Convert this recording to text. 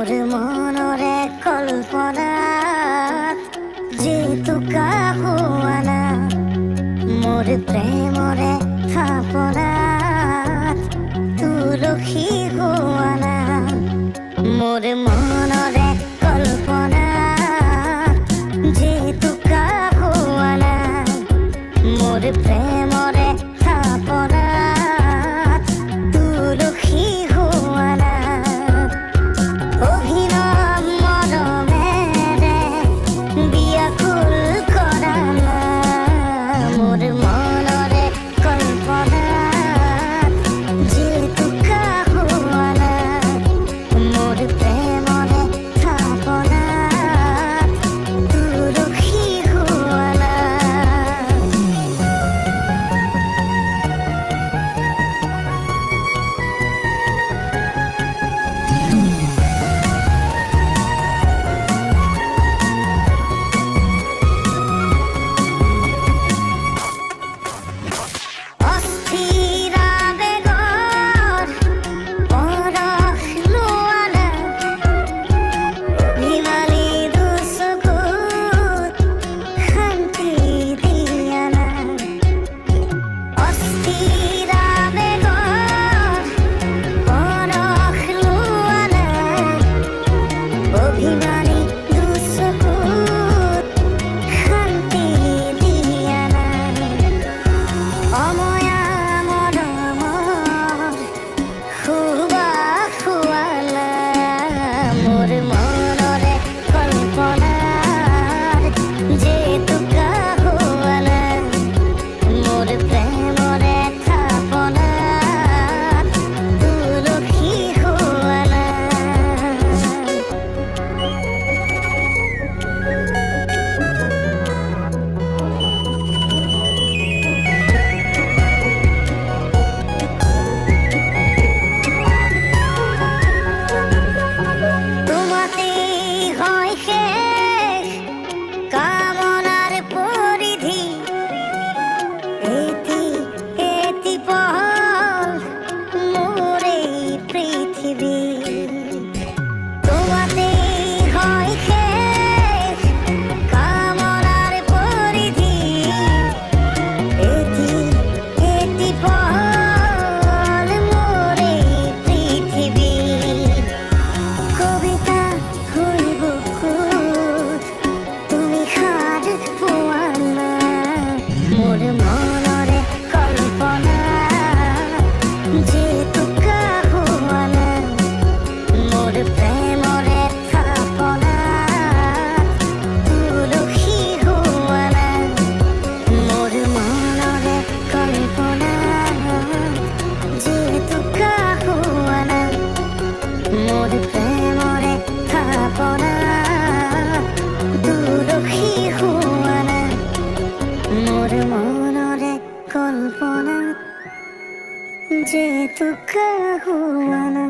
মোর মনরে কল্পনা যে তু কাহুয়ানা মোর প্রেমরে থাপনা তু রখি হুয়ানা মোর মনরে কল্পনা যে তু কাহুয়ানা মোর প্রেমরে থাপনা তু রখি হুয়ানা অভিনব মরমেরে বিয়াকুল করানা মোর মনরে কল্পনা যে তু কাহুয়ানা মোর প্রেমরে থাপনা তু রখি হুয়ানা কল্পনা যে তু কাহুয়ানা।